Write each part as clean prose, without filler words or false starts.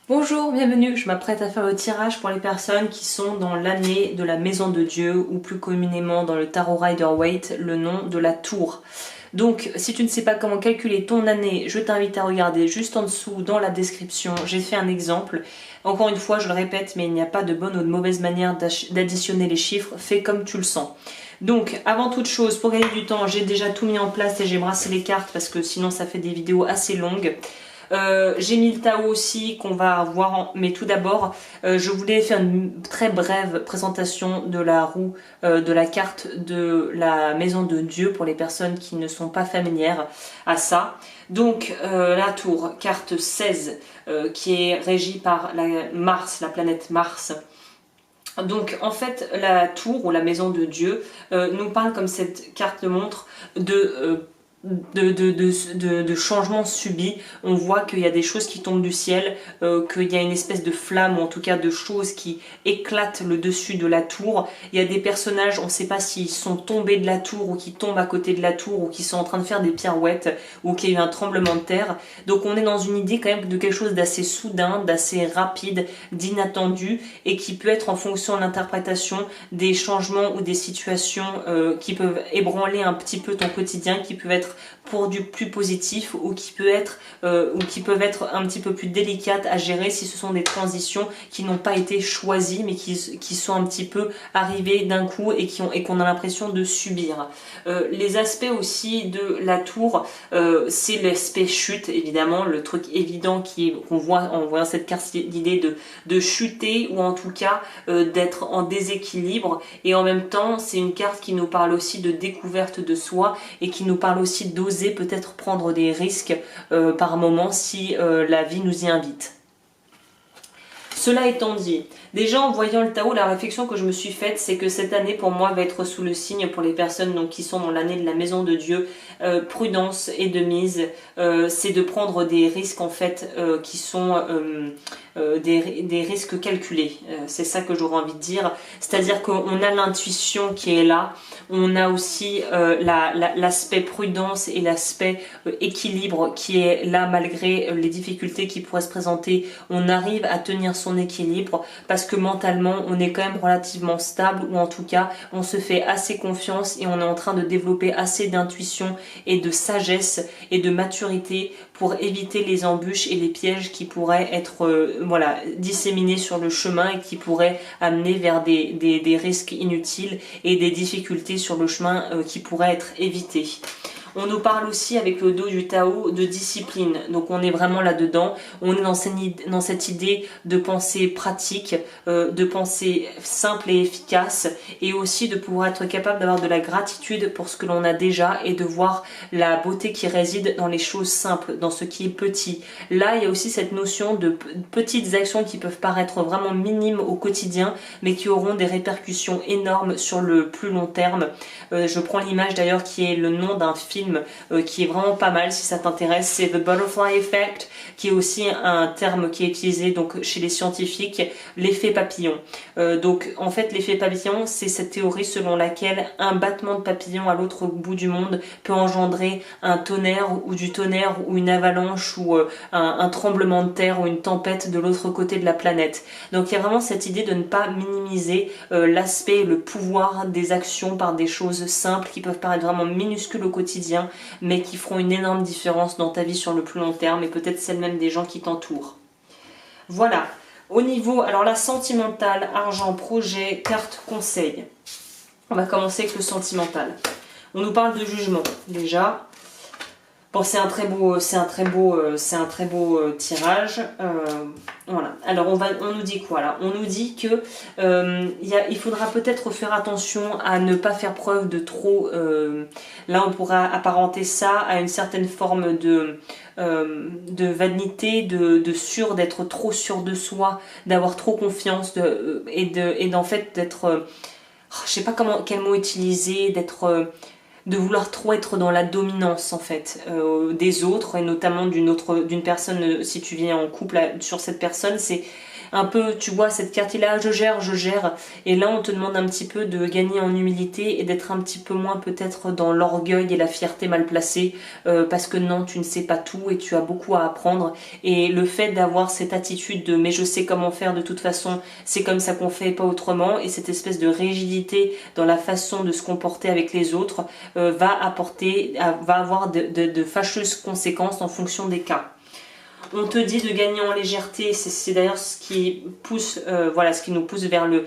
Bonjour, bienvenue, je m'apprête à faire le tirage pour les personnes qui sont dans l'année de la Maison de Dieu ou plus communément dans le Tarot Rider-Waite, le nom de la tour. Donc si tu ne sais pas comment calculer ton année, je t'invite à regarder juste en dessous dans la description, j'ai fait un exemple. Encore une fois, je le répète, mais il n'y a pas de bonne ou de mauvaise manière d'additionner les chiffres, fais comme tu le sens. Donc avant toute chose, pour gagner du temps, j'ai déjà tout mis en place et j'ai brassé les cartes parce que sinon ça fait des vidéos assez longues. J'ai mis le Tao aussi qu'on va voir, mais tout d'abord je voulais faire une très brève présentation de la roue, de la carte de la Maison de Dieu pour les personnes qui ne sont pas familières à ça. Donc la tour, carte 16, qui est régie par Mars, la planète Mars. Donc en fait la tour ou la Maison de Dieu nous parle, comme cette carte le montre, de changements subis. On voit qu'il y a des choses qui tombent du ciel, qu'il y a une espèce de flamme ou en tout cas de choses qui éclatent le dessus de la tour. Il y a des personnages, on ne sait pas s'ils sont tombés de la tour ou qui tombent à côté de la tour ou qui sont en train de faire des pirouettes ou qu'il y a eu un tremblement de terre. Donc on est dans une idée quand même de quelque chose d'assez soudain, d'assez rapide, d'inattendu et qui peut être en fonction de l'interprétation des changements ou des situations qui peuvent ébranler un petit peu ton quotidien, qui peuvent être pour du plus positif ou qui peuvent être un petit peu plus délicates à gérer si ce sont des transitions qui n'ont pas été choisies mais qui sont un petit peu arrivées d'un coup et qu'on a l'impression de subir. Les aspects aussi de la tour, c'est l'aspect chute, évidemment, le truc évident qu'on voit en voyant cette carte, l'idée de chuter ou en tout cas d'être en déséquilibre, et en même temps c'est une carte qui nous parle aussi de découverte de soi et qui nous parle aussi d'oser peut-être prendre des risques par moment si la vie nous y invite. Cela étant dit, déjà en voyant le Tao, la réflexion que je me suis faite, c'est que cette année pour moi va être sous le signe, pour les personnes donc, qui sont dans l'année de la Maison de Dieu, prudence et de mise, c'est de prendre des risques en fait qui sont des risques calculés. C'est ça que j'aurais envie de dire, c'est-à-dire qu'on a l'intuition qui est là, on a aussi l'aspect prudence et l'aspect équilibre qui est là malgré les difficultés qui pourraient se présenter. On arrive à tenir son équilibre parce que mentalement on est quand même relativement stable, ou en tout cas on se fait assez confiance et on est en train de développer assez d'intuition et de sagesse et de maturité pour éviter les embûches et les pièges qui pourraient être disséminés sur le chemin et qui pourraient amener vers des risques inutiles et des difficultés sur le chemin qui pourraient être évitées. On nous parle aussi avec le dos du Tao de discipline, donc on est vraiment là-dedans, on est dans cette idée de pensée pratique, de pensée simple et efficace, et aussi de pouvoir être capable d'avoir de la gratitude pour ce que l'on a déjà et de voir la beauté qui réside dans les choses simples, dans ce qui est petit. Là, il y a aussi cette notion de petites actions qui peuvent paraître vraiment minimes au quotidien, mais qui auront des répercussions énormes sur le plus long terme. Je prends l'image d'ailleurs qui est le nom d'un film qui est vraiment pas mal si ça t'intéresse, c'est The Butterfly Effect, qui est aussi un terme qui est utilisé donc chez les scientifiques, l'effet papillon. Donc en fait l'effet papillon, c'est cette théorie selon laquelle un battement de papillon à l'autre bout du monde peut engendrer un tonnerre ou une avalanche ou un tremblement de terre ou une tempête de l'autre côté de la planète. Donc il y a vraiment cette idée de ne pas minimiser l'aspect, le pouvoir des actions par des choses simples qui peuvent paraître vraiment minuscules au quotidien, mais qui feront une énorme différence dans ta vie sur le plus long terme et peut-être celle même des gens qui t'entourent. Voilà, au niveau, alors là, sentimental, argent, projet, carte, conseil. On va commencer avec le sentimental. On nous parle de jugement, déjà. Bon, c'est un très beau tirage. Voilà. Alors on nous dit quoi là? On nous dit que il faudra peut-être faire attention à ne pas faire preuve de trop. Là, on pourra apparenter ça à une certaine forme de vanité, d'être trop sûr de soi, d'avoir trop confiance, et d'en fait d'être, je sais pas quel mot utiliser, de vouloir trop être dans la dominance en fait des autres, et notamment d'une personne. Si tu viens en couple sur cette personne, c'est un peu, tu vois, cette carte là, je gère. Et là, on te demande un petit peu de gagner en humilité et d'être un petit peu moins peut-être dans l'orgueil et la fierté mal placée, parce que non, tu ne sais pas tout et tu as beaucoup à apprendre. Et le fait d'avoir cette attitude de mais je sais comment faire de toute façon, c'est comme ça qu'on fait, pas autrement, et cette espèce de rigidité dans la façon de se comporter avec les autres va avoir de fâcheuses conséquences en fonction des cas. On te dit de gagner en légèreté, c'est d'ailleurs ce qui pousse, voilà, ce qui nous pousse vers le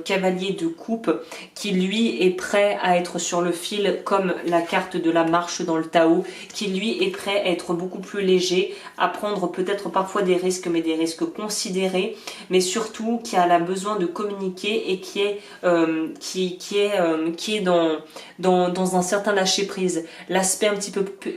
cavalier de coupe, qui lui est prêt à être sur le fil comme la carte de la marche dans le Tao, qui lui est prêt à être beaucoup plus léger, à prendre peut-être parfois des risques, mais des risques considérés, mais surtout qui a besoin de communiquer et qui est dans un certain lâcher prise. L'aspect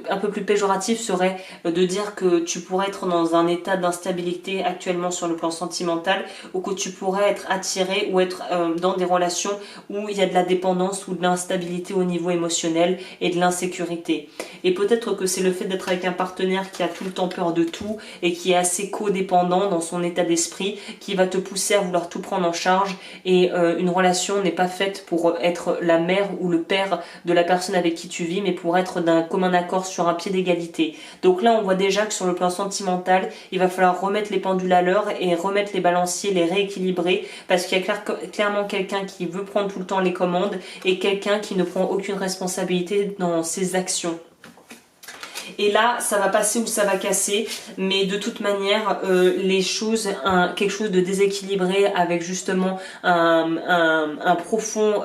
un peu plus péjoratif serait de dire que tu pourrais être dans un état d'instabilité actuellement sur le plan sentimental, ou que tu pourrais être attiré ou être dans des relations où il y a de la dépendance ou de l'instabilité au niveau émotionnel et de l'insécurité. Et peut-être que c'est le fait d'être avec un partenaire qui a tout le temps peur de tout et qui est assez codépendant dans son état d'esprit qui va te pousser à vouloir tout prendre en charge, et une relation n'est pas faite pour être la mère ou le père de la personne avec qui tu vis, mais pour être d'un commun accord sur un pied d'égalité. Donc là, on voit déjà que sur le plan sentimental, il va falloir remettre les pendules à l'heure et remettre les balanciers, les rééquilibrer, parce qu'il y a clairement quelqu'un qui veut prendre tout le temps les commandes et quelqu'un qui ne prend aucune responsabilité dans ses actions. Et là, ça va passer ou ça va casser, mais de toute manière, les choses, quelque chose de déséquilibré avec justement un profond,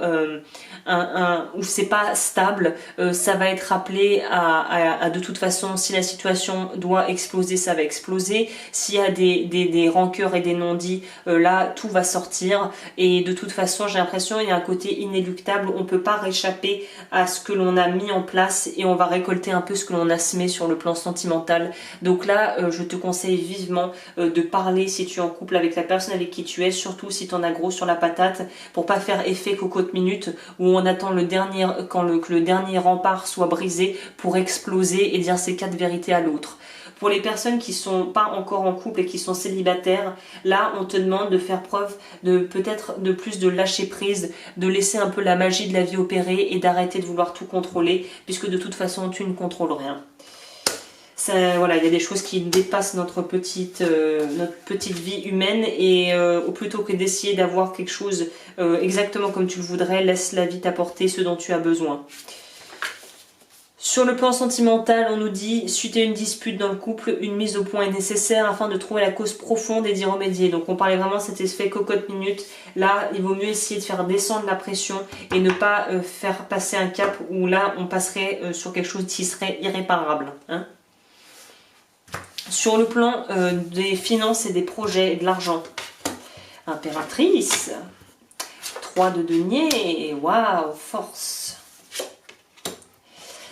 où c'est pas stable, ça va être appelé à de toute façon, si la situation doit exploser, ça va exploser. S'il y a des rancœurs et des non-dits, là, tout va sortir. Et de toute façon, j'ai l'impression il y a un côté inéluctable, on peut pas réchapper à ce que l'on a mis en place et on va récolter un peu ce que l'on a semé sur le plan sentimental. Donc là, je te conseille vivement de parler si tu es en couple avec la personne avec qui tu es, surtout si tu en as gros sur la patate, pour pas faire effet cocotte minute où on attend le dernier, que le dernier rempart soit brisé pour exploser et dire ces quatre vérités à l'autre. Pour les personnes qui sont pas encore en couple et qui sont célibataires, là on te demande de faire preuve de peut-être de plus de lâcher prise, de laisser un peu la magie de la vie opérer et d'arrêter de vouloir tout contrôler, puisque de toute façon tu ne contrôles rien. Ça, voilà, il y a des choses qui dépassent notre petite vie humaine, et plutôt que d'essayer d'avoir quelque chose exactement comme tu le voudrais, laisse la vie t'apporter ce dont tu as besoin. Sur le plan sentimental, on nous dit, suite à une dispute dans le couple, une mise au point est nécessaire afin de trouver la cause profonde et d'y remédier. Donc on parlait vraiment de cet effet cocotte minute. Là, il vaut mieux essayer de faire descendre la pression et ne pas faire passer un cap où là, on passerait sur quelque chose qui serait irréparable. Hein. Sur le plan des finances et des projets et de l'argent. Impératrice, 3 de denier, waouh, force.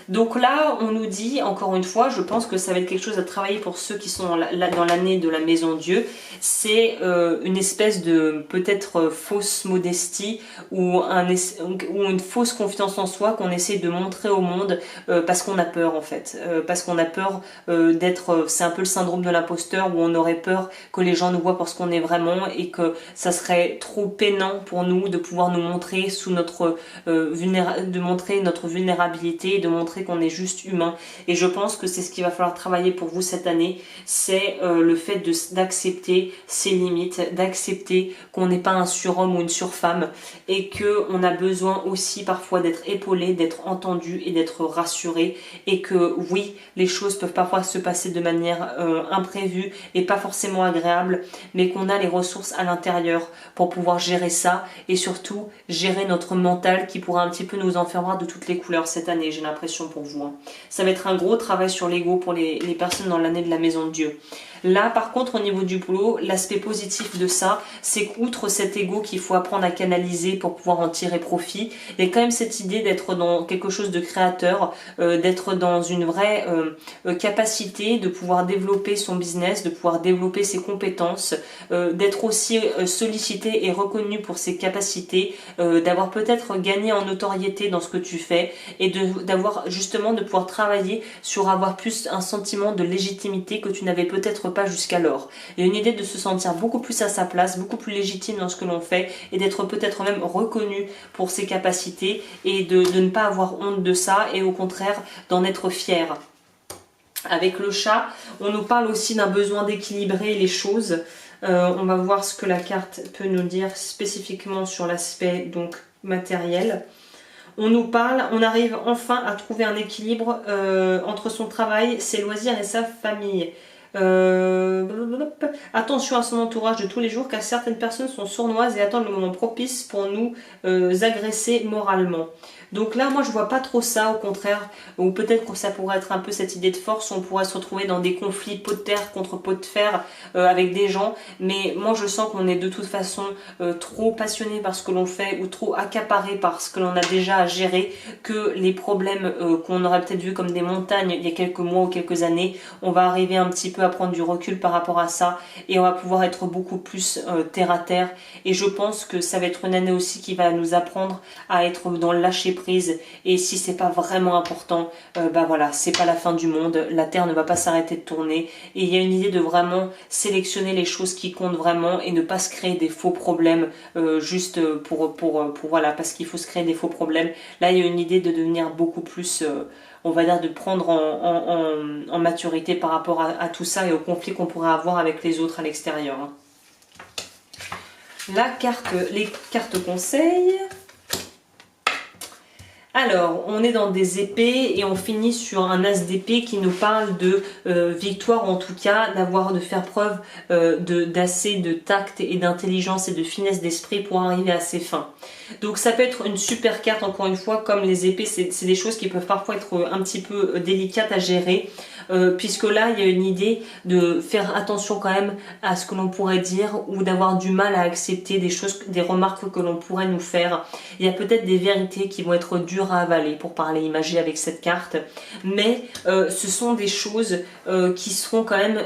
Donc là, on nous dit, encore une fois, je pense que ça va être quelque chose à travailler pour ceux qui sont dans l'année de la Maison Dieu. C'est une espèce de peut-être fausse modestie ou une fausse confiance en soi qu'on essaie de montrer au monde parce qu'on a peur en fait. Parce qu'on a peur d'être... c'est un peu le syndrome de l'imposteur où on aurait peur que les gens nous voient pour ce qu'on est vraiment et que ça serait trop peinant pour nous de pouvoir nous montrer sous notre de montrer notre vulnérabilité, de montrer qu'on est juste humain. Et je pense que c'est ce qu'il va falloir travailler pour vous cette année, c'est le fait d'accepter ses limites, d'accepter qu'on n'est pas un surhomme ou une surfemme et qu'on a besoin aussi parfois d'être épaulé, d'être entendu et d'être rassuré, et que oui, les choses peuvent parfois se passer de manière imprévue et pas forcément agréable, mais qu'on a les ressources à l'intérieur pour pouvoir gérer ça et surtout gérer notre mental qui pourra un petit peu nous en faire voir de toutes les couleurs cette année, j'ai l'impression pour vous. Hein. Ça va être un gros travail sur l'ego pour les personnes dans l'année de la Maison de Dieu. Là, par contre, au niveau du boulot, l'aspect positif de ça, c'est qu'outre cet ego qu'il faut apprendre à canaliser pour pouvoir en tirer profit, il y a quand même cette idée d'être dans quelque chose de créateur, d'être dans une vraie capacité de pouvoir développer son business, de pouvoir développer ses compétences, d'être aussi sollicité et reconnu pour ses capacités, d'avoir peut-être gagné en notoriété dans ce que tu fais et d'avoir justement de pouvoir travailler sur avoir plus un sentiment de légitimité que tu n'avais peut-être pas jusqu'alors. Il y a une idée de se sentir beaucoup plus à sa place, beaucoup plus légitime dans ce que l'on fait et d'être peut-être même reconnu pour ses capacités et de ne pas avoir honte de ça et au contraire d'en être fier. Avec le chat, on nous parle aussi d'un besoin d'équilibrer les choses. On va voir ce que la carte peut nous dire spécifiquement sur l'aspect donc matériel. On nous parle, on arrive enfin à trouver un équilibre entre son travail, ses loisirs et sa famille. Attention à son entourage de tous les jours car certaines personnes sont sournoises et attendent le moment propice pour nous agresser moralement. Donc là, moi, je vois pas trop ça, au contraire, ou peut-être que ça pourrait être un peu cette idée de force, on pourrait se retrouver dans des conflits pot de terre contre pot de fer avec des gens, mais moi, je sens qu'on est de toute façon trop passionné par ce que l'on fait ou trop accaparé par ce que l'on a déjà à gérer, que les problèmes qu'on aurait peut-être vu comme des montagnes il y a quelques mois ou quelques années, on va arriver un petit peu à prendre du recul par rapport à ça et on va pouvoir être beaucoup plus terre à terre. Et je pense que ça va être une année aussi qui va nous apprendre à être dans le lâcher prise, et si c'est pas vraiment important, bah voilà, c'est pas la fin du monde, la terre ne va pas s'arrêter de tourner et il y a une idée de vraiment sélectionner les choses qui comptent vraiment et ne pas se créer des faux problèmes juste pour voilà, parce qu'il faut se créer des faux problèmes. Là il y a une idée de devenir beaucoup plus on va dire de prendre en maturité par rapport à tout ça et aux conflits qu'on pourrait avoir avec les autres à l'extérieur. Les cartes conseils. Alors, on est dans des épées et on finit sur un as d'épée qui nous parle de victoire, ou en tout cas de faire preuve d'assez de tact et d'intelligence et de finesse d'esprit pour arriver à ses fins. Donc ça peut être une super carte, encore une fois, comme les épées, c'est des choses qui peuvent parfois être un petit peu délicates à gérer, puisque là, il y a une idée de faire attention quand même à ce que l'on pourrait dire ou d'avoir du mal à accepter des choses, des remarques que l'on pourrait nous faire. Il y a peut-être des vérités qui vont être dures à avaler, pour parler imagé avec cette carte, mais ce sont des choses qui seront quand même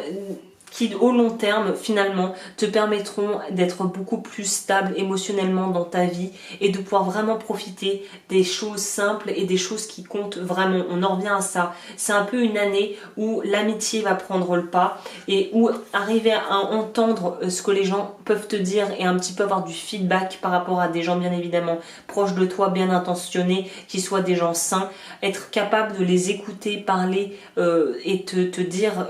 qui au long terme finalement te permettront d'être beaucoup plus stable émotionnellement dans ta vie et de pouvoir vraiment profiter des choses simples et des choses qui comptent vraiment. On en revient à ça. C'est un peu une année où l'amitié va prendre le pas et où arriver à entendre ce que les gens peuvent te dire et un petit peu avoir du feedback par rapport à des gens bien évidemment proches de toi, bien intentionnés, qui soient des gens sains, être capable de les écouter, parler et te dire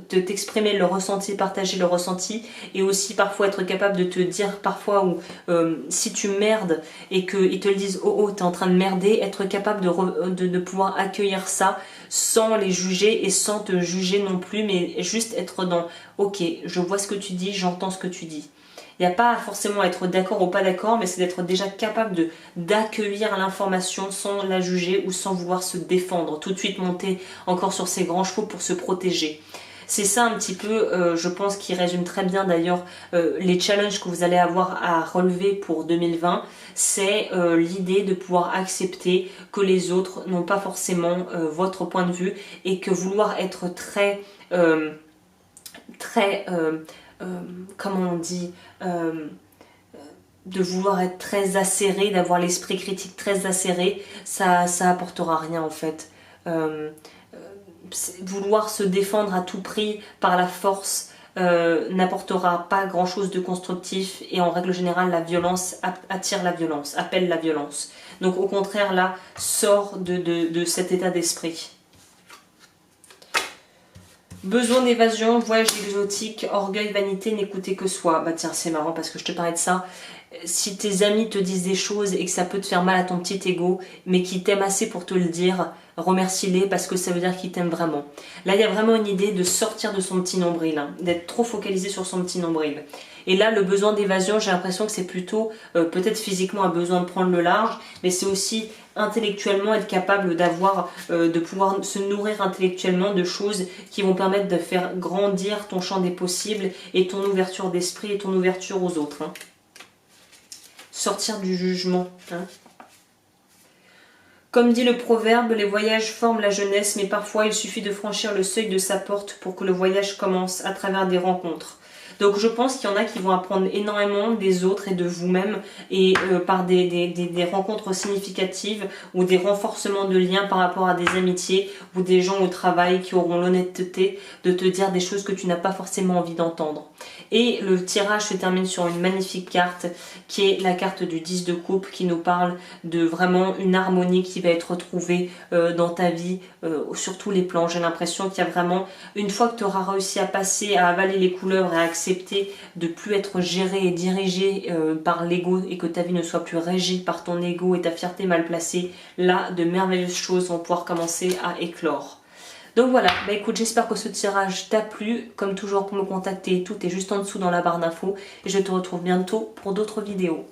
t'exprimer leur ressenti, partager le ressenti, et aussi parfois être capable de te dire parfois où si tu merdes et qu'ils te le disent oh t'es en train de merder, être capable de pouvoir accueillir ça sans les juger et sans te juger non plus, mais juste être dans ok, je vois ce que tu dis, j'entends ce que tu dis. Il n'y a pas forcément à être d'accord ou pas d'accord, mais c'est d'être déjà capable d'accueillir l'information sans la juger ou sans vouloir se défendre, tout de suite monter encore sur ses grands chevaux pour se protéger. C'est ça un petit peu, je pense, qui résume très bien d'ailleurs les challenges que vous allez avoir à relever pour 2020. C'est l'idée de pouvoir accepter que les autres n'ont pas forcément votre point de vue et que vouloir être comment on dit, de vouloir être très acéré, d'avoir l'esprit critique très acéré, ça apportera rien en fait. Vouloir se défendre à tout prix par la force n'apportera pas grand chose de constructif, et en règle générale la violence attire la violence, appelle la violence. Donc au contraire là, sors de cet état d'esprit. Besoin d'évasion, voyage exotique, orgueil, vanité, n'écouter que soi. Bah tiens, c'est marrant parce que je te parlais de ça. Si tes amis te disent des choses et que ça peut te faire mal à ton petit ego, mais qu'ils t'aiment assez pour te le dire, remercie-les parce que ça veut dire qu'ils t'aiment vraiment. Là, il y a vraiment une idée de sortir de son petit nombril, hein, d'être trop focalisé sur son petit nombril. Et là, le besoin d'évasion, j'ai l'impression que c'est plutôt, peut-être physiquement, un besoin de prendre le large, mais c'est aussi intellectuellement être capable de pouvoir se nourrir intellectuellement de choses qui vont permettre de faire grandir ton champ des possibles et ton ouverture d'esprit et ton ouverture aux autres. Hein. Sortir du jugement. Hein. Comme dit le proverbe, les voyages forment la jeunesse, mais parfois il suffit de franchir le seuil de sa porte pour que le voyage commence à travers des rencontres. Donc je pense qu'il y en a qui vont apprendre énormément des autres et de vous-même, et par des rencontres significatives ou des renforcements de liens par rapport à des amitiés ou des gens au travail qui auront l'honnêteté de te dire des choses que tu n'as pas forcément envie d'entendre. Et le tirage se termine sur une magnifique carte qui est la carte du 10 de coupe, qui nous parle de vraiment une harmonie qui va être retrouvée dans ta vie sur tous les plans. J'ai l'impression qu'il y a vraiment, une fois que tu auras réussi à passer, à avaler les couleuvres et à accepter de plus être géré et dirigé par l'ego, et que ta vie ne soit plus régie par ton ego et ta fierté mal placée, là de merveilleuses choses vont pouvoir commencer à éclore. Donc voilà, bah écoute, j'espère que ce tirage t'a plu. Comme toujours, pour me contacter, tout est juste en dessous dans la barre d'infos. Et je te retrouve bientôt pour d'autres vidéos.